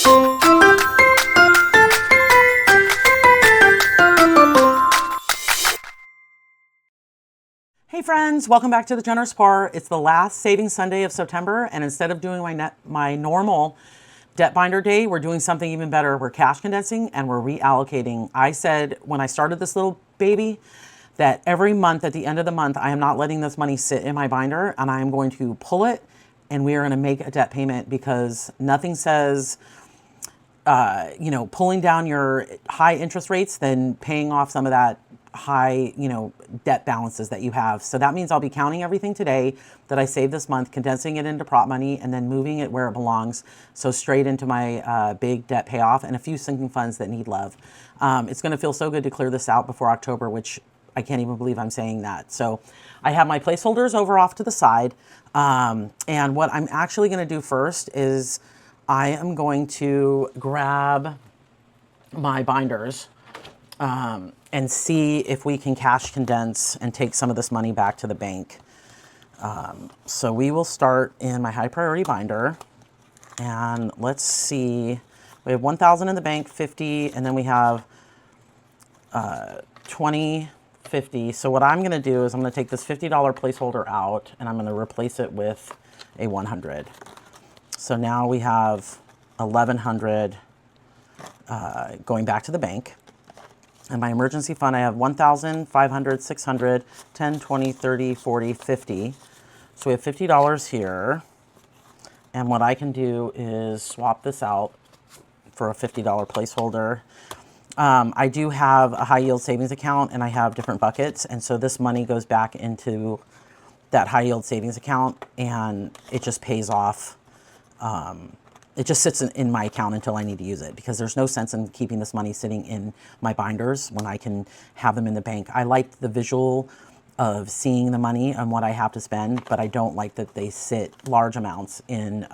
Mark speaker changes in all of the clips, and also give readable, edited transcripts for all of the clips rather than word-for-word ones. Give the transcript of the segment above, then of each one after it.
Speaker 1: Hey friends, welcome back to the Generous Par. It's the last savings Sunday of September, and instead of doing my normal debt binder day, we're doing something even better. We're cash condensing and we're reallocating. I said when I started this little baby that every month at the end of the month, I am not letting this money sit in my binder, and I am going to pull it and we are going to make a debt payment, because nothing says pulling down your high interest rates than paying off some of that high, debt balances that you have. So that means I'll be counting everything today that I saved this month, condensing it into prop money, and then moving it where it belongs. So straight into my big debt payoff and a few sinking funds that need love. It's going to feel so good to clear this out before October, which I can't even believe I'm saying that. So I have my placeholders over off to the side. And what I'm actually going to do first is I am going to grab my binders and see if we can cash condense and take some of this money back to the bank. So we will start in my high priority binder, and let's see, we have 1,000 in the bank, 50, and then we have 20, 50. So what I'm going to do is I'm going to take this $50 placeholder out and I'm going to replace it with a 100. So now we have 1,100 going back to the bank. And my emergency fund, I have 1,000, 500, 600, 10, 20, 30, 40, 50. So we have $50 here. And what I can do is swap this out for a $50 placeholder. I do have a high yield savings account and I have different buckets. And so this money goes back into that high yield savings account and it just pays off. It just sits in my account until I need to use it, because there's no sense in keeping this money sitting in my binders when I can have them in the bank. I like the visual of seeing the money and what I have to spend, but I don't like that they sit large amounts in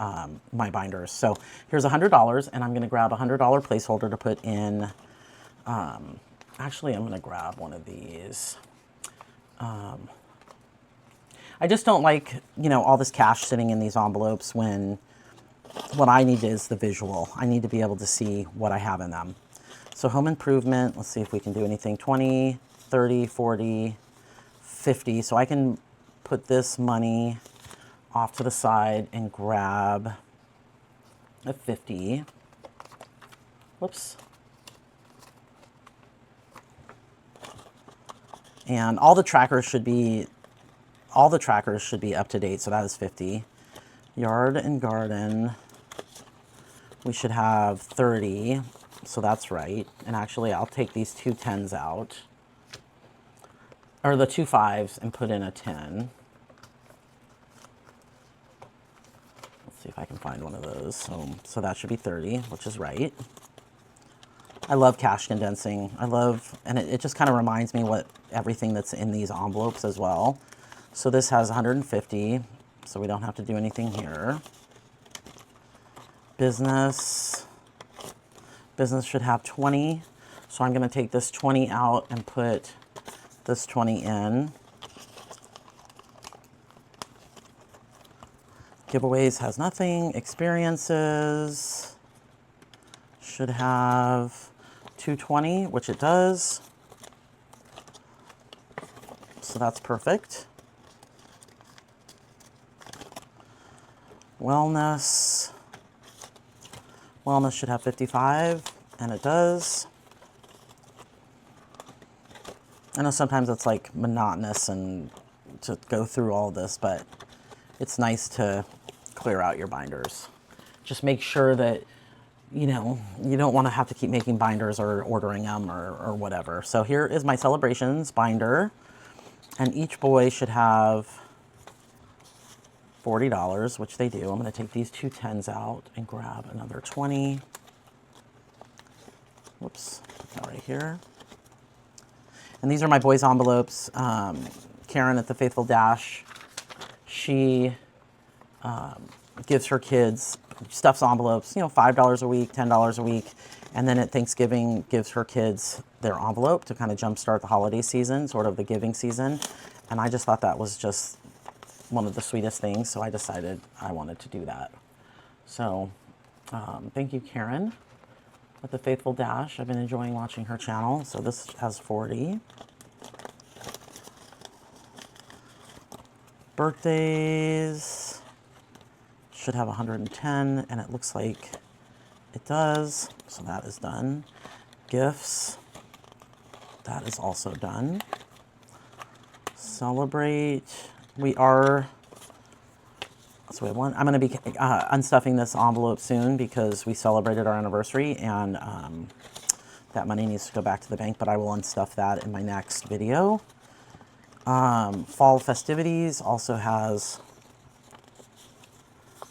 Speaker 1: my binders. So here's $100, and I'm going to grab a $100 placeholder to put in. Actually, I'm going to grab one of these. I just don't like, all this cash sitting in these envelopes when what I need is the visual. I need to be able to see what I have in them. So home improvement, let's see if we can do anything. 20, 30, 40, 50. So I can put this money off to the side and grab a 50. Whoops. And all the trackers should be up to date. So that is 50. Yard and garden, we should have 30, so that's right. And actually, I'll take these two 10s out, or the two 5s, and put in a 10. Let's see if I can find one of those. So that should be 30, which is right. I love cash condensing. And it just kind of reminds me what everything that's in these envelopes as well. So this has 150. So we don't have to do anything here. Business should have 20. So I'm going to take this 20 out and put this 20 in. Giveaways has nothing. Experiences should have 220, which it does. So that's perfect. Wellness should have 55, and it does. I know sometimes it's like monotonous and to go through all this, but it's nice to clear out your binders. Just make sure that, you don't want to have to keep making binders or ordering them or whatever. So here is my celebrations binder, and each boy should have $40, which they do. I'm going to take these two 10s out and grab another 20. Whoops, put that right here. And these are my boys' envelopes. Karen at the Faithful Dash, she gives her kids, stuffs envelopes, $5 a week, $10 a week. And then at Thanksgiving gives her kids their envelope to kind of jumpstart the holiday season, sort of the giving season. And I just thought that was just one of the sweetest things, so I decided I wanted to do that. So Thank you, Karen, with the Faithful Dash. I've been enjoying watching her channel. So this has 40. Birthdays should have 110, and it looks like it does. So that is done. Gifts, that is also done. Celebrate, we are, so we have one. I'm going to be unstuffing this envelope soon because we celebrated our anniversary, and that money needs to go back to the bank, but I will unstuff that in my next video. Fall festivities also has,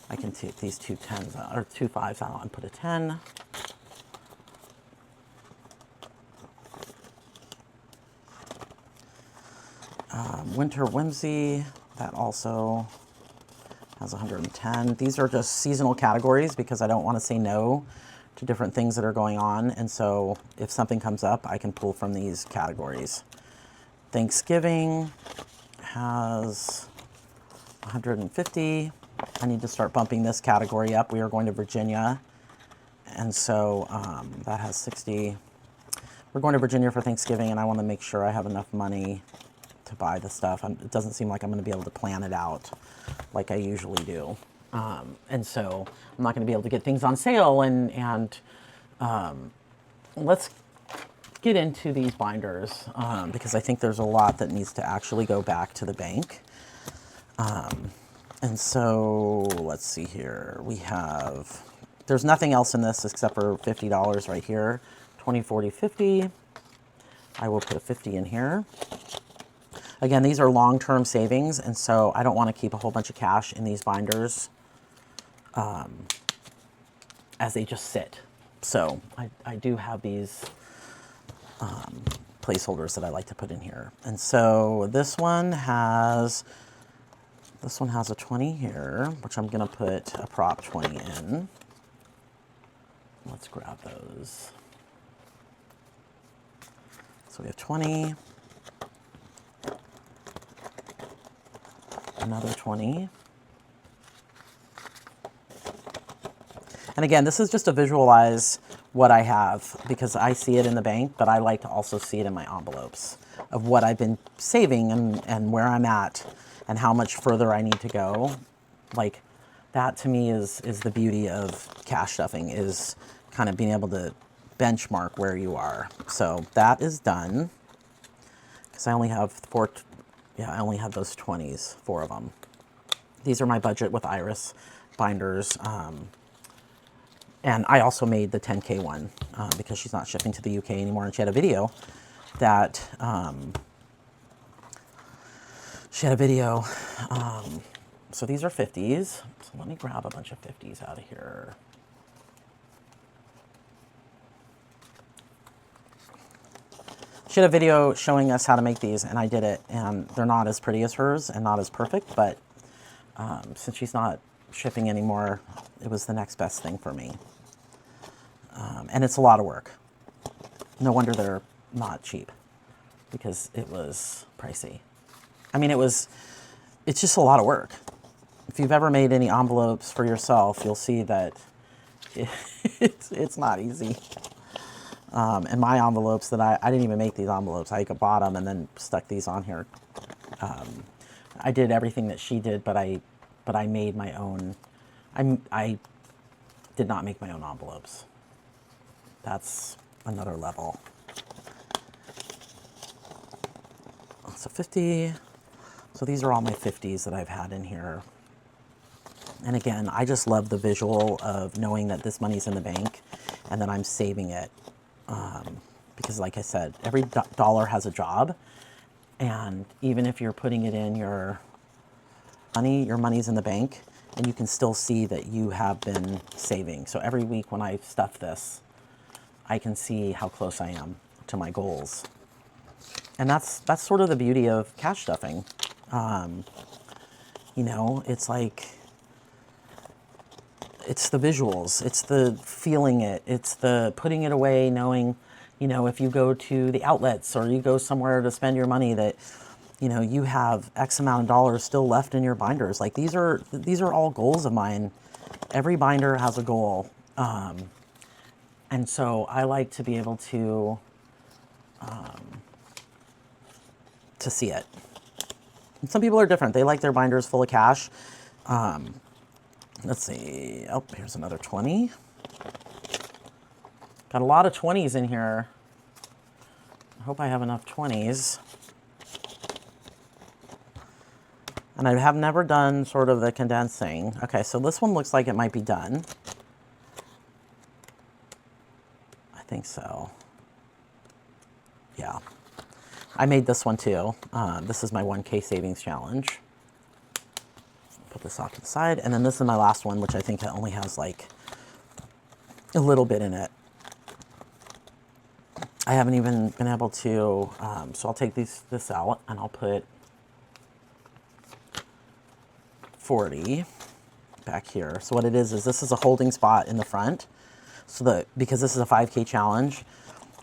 Speaker 1: I can take these two 10s out, or two 5s out and put a 10. Winter Whimsy, that also has 110. These are just seasonal categories because I don't want to say no to different things that are going on. And so if something comes up, I can pull from these categories. Thanksgiving has 150. I need to start bumping this category up. We are going to Virginia. And so that has 60. We're going to Virginia for Thanksgiving, and I want to make sure I have enough money to buy the stuff. It doesn't seem like I'm going to be able to plan it out like I usually do. And so I'm not going to be able to get things on sale. And let's get into these binders because I think there's a lot that needs to actually go back to the bank. And so let's see here. We have, there's nothing else in this except for $50 right here. 20, 40, 50. I will put a 50 in here. Again, these are long-term savings, and so I don't want to keep a whole bunch of cash in these binders as they just sit. So I do have these placeholders that I like to put in here. And so this one has a 20 here, which I'm going to put a prop 20 in. Let's grab those. So we have 20. Another 20. And again, this is just to visualize what I have because I see it in the bank, but I like to also see it in my envelopes of what I've been saving and where I'm at and how much further I need to go. Like that to me is the beauty of cash stuffing, is kind of being able to benchmark where you are. So that is done because I only have four. Yeah, I only have those 20s, 4 of them. These are my budget with Iris binders. And I also made the 10K one because she's not shipping to the UK anymore. And she had a video that, so these are 50s. So let me grab a bunch of 50s out of here. She had a video showing us how to make these, and I did it, and they're not as pretty as hers and not as perfect, but since she's not shipping anymore, it was the next best thing for me. And it's a lot of work. No wonder they're not cheap, because it was pricey. I mean, it's just a lot of work. If you've ever made any envelopes for yourself, you'll see that it's not easy. And my envelopes that I didn't even make these envelopes. I bought them and then stuck these on here. I did everything that she did, but I made my own. I did not make my own envelopes. That's another level. So 50. So these are all my 50s that I've had in here. And again, I just love the visual of knowing that this money's in the bank and that I'm saving it. Because like I said, every dollar has a job, and even if you're putting it in your money's in the bank, and you can still see that you have been saving. So every week when I stuff this, I can see how close I am to my goals. And that's sort of the beauty of cash stuffing. You know, it's like, it's the visuals, it's the feeling it, it's the putting it away, knowing, you know, if you go to the outlets or you go somewhere to spend your money, that, you know, you have X amount of dollars still left in your binders. Like these are all goals of mine. Every binder has a goal. And so I like to be able to see it. And some people are different. They like their binders full of cash. Let's see. Oh, here's another 20. Got a lot of 20s in here. I hope I have enough 20s. And I have never done sort of the condensing. Okay, so this one looks like it might be done. I think so. Yeah. I made this one too. This is my 1K savings challenge. Put this off to the side. And then this is my last one, which I think only has like a little bit in it. I haven't even been able to, so I'll take this out and I'll put 40 back here. So what it is this is a holding spot in the front. So that, because this is a 5K challenge,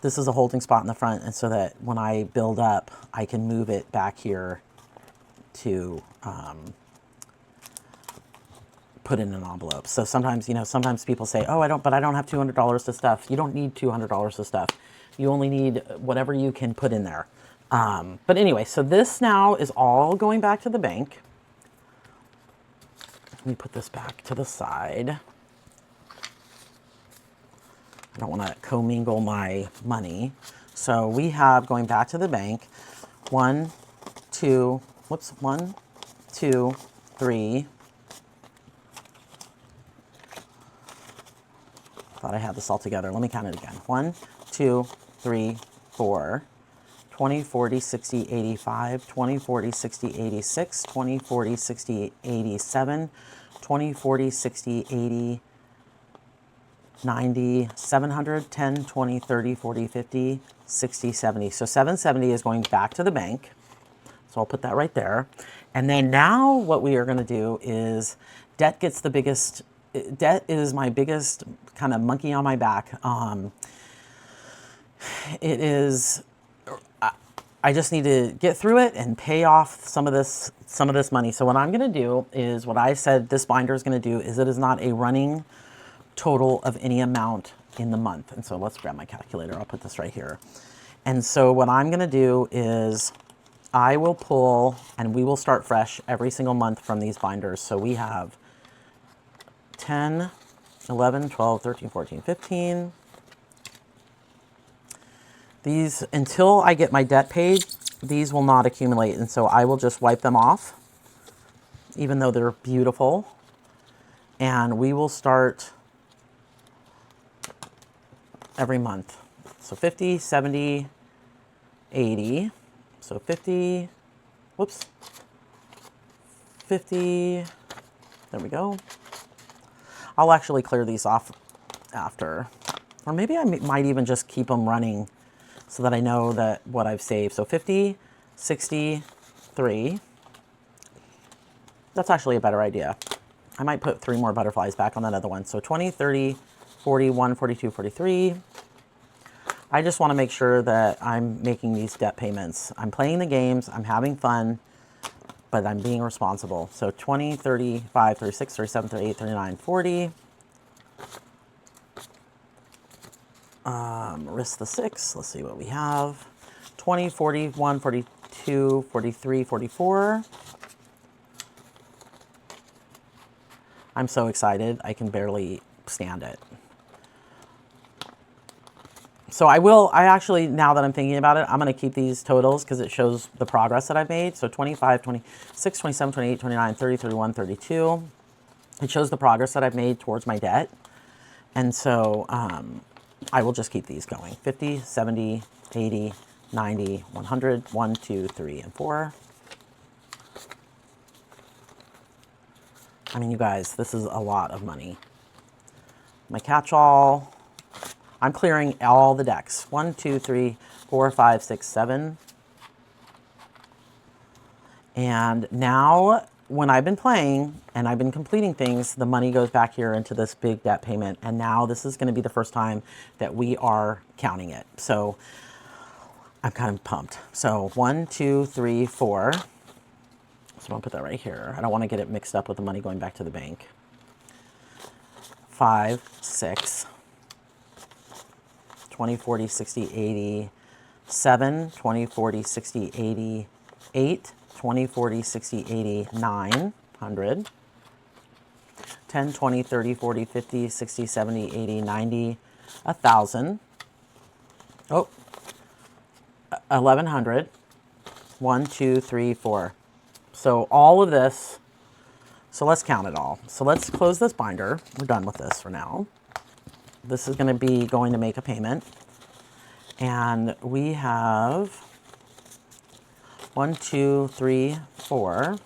Speaker 1: this is a holding spot in the front. And so that when I build up, I can move it back here to put in an envelope. So sometimes, sometimes people say, oh, I don't have $200 to stuff. You don't need $200 to stuff. You only need whatever you can put in there. But anyway, so this now is all going back to the bank. Let me put this back to the side. I don't want to commingle my money. So we have going back to the bank, 1, 2, 3. Thought I had this all together. Let me count it again. 1, 2, 3, 4. 20, 40, 60, 85, 20, 40, 60, 86, 20, 40, 60, 87, 20, 40, 60, 80, 90, 700, 10, 20, 30, 40, 50, 60, 70. So 770 is going back to the bank. So I'll put that right there. And then now what we are going to do is debt gets the biggest, debt is my biggest kind of monkey on my back. It is, I just need to get through it and pay off some of this money. So what I'm going to do is what I said this binder is going to do is it is not a running total of any amount in the month. And so let's grab my calculator. I'll put this right here. And so what I'm going to do is I will pull, and we will start fresh every single month from these binders. So we have 10, 11, 12, 13, 14, 15. These, until I get my debt paid, these will not accumulate. And so I will just wipe them off, even though they're beautiful. And we will start every month. So 50, 70, 80. So 50, whoops, 50, there we go. I'll actually clear these off after. Or maybe I might even just keep them running so that I know that what I've saved. So 50, 63. That's actually a better idea. I might put 3 more butterflies back on that other one. So 20, 30, 41, 42, 43. I just want to make sure that I'm making these debt payments. I'm playing the games, I'm having fun, but I'm being responsible. So 20, 35, 36, 37, 38, 39, 40. Risk the 6. Let's see what we have. 20, 41, 42, 43, 44. I'm so excited. I can barely stand it. So I actually, now that I'm thinking about it, I'm going to keep these totals because it shows the progress that I've made. So 25, 26, 27, 28, 29, 30, 31, 32. It shows the progress that I've made towards my debt. And so I will just keep these going. 50, 70, 80, 90, 100, 1, 2, 3, and 4. I mean, you guys, this is a lot of money. My catch-all. I'm clearing all the decks. 1, 2, 3, 4, 5, 6, 7. And now, when I've been playing and I've been completing things, the money goes back here into this big debt payment. And now this is going to be the first time that we are counting it. So I'm kind of pumped. So 1, 2, 3, 4. So I'm going to put that right here. I don't want to get it mixed up with the money going back to the bank. 5, 6, 20, 40, 60, 80, 7, 20, 40, 60, 80, 8, 20, 40, 60, 80, 900, 10, 20, 30, 40, 50, 60, 70, 80, 90, 1,000. Oh, 1,100. 1, 2, 3, 4. So all of this, so let's count it all. So let's close this binder. We're done with this for now. This is going to be going to make a payment. And we have 1, 2, 3, 4.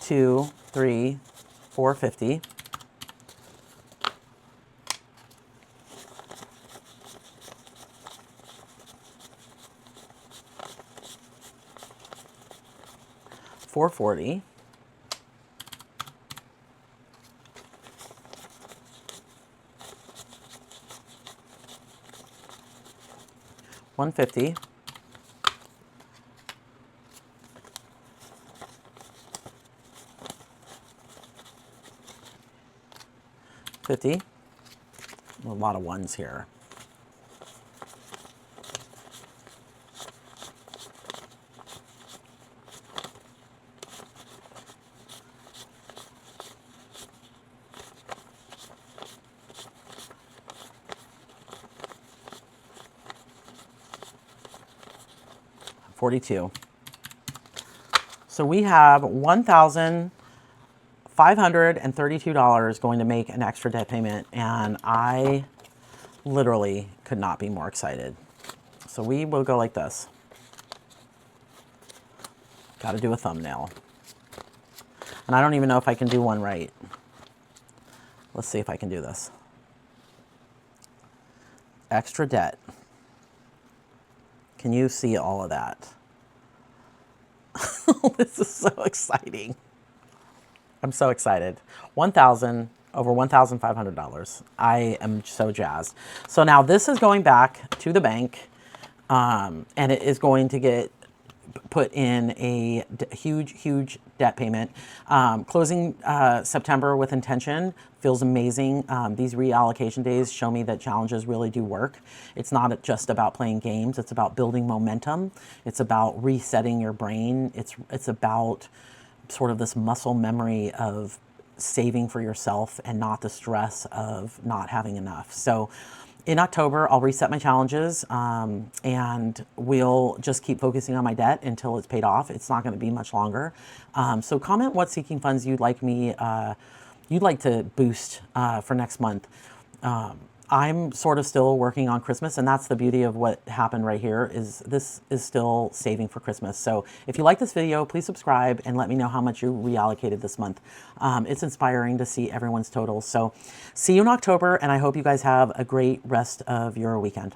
Speaker 1: 2, 3, 450. $440. 150. 50. A lot of ones here. $42. So we have $1,532 going to make an extra debt payment, and I literally could not be more excited. So we will go like this. Got to do a thumbnail. And I don't even know if I can do one right. Let's see if I can do this. Extra debt. Can you see all of that? This is so exciting. I'm so excited. Over $1,500. I am so jazzed. So now this is going back to the bank, and it is going to get put in a huge debt payment. Closing September with intention feels amazing. These reallocation days show me that challenges really do work. It's not just about playing games. It's about building momentum. It's about resetting your brain. It's about sort of this muscle memory of saving for yourself and not the stress of not having enough. So in October, I'll reset my challenges, and we'll just keep focusing on my debt until it's paid off. It's not going to be much longer. So comment what seeking funds you'd like to boost for next month. I'm sort of still working on Christmas, and that's the beauty of what happened right here is this is still saving for Christmas. So if you like this video, please subscribe and let me know how much you reallocated this month. It's inspiring to see everyone's totals. So see you in October, and I hope you guys have a great rest of your weekend.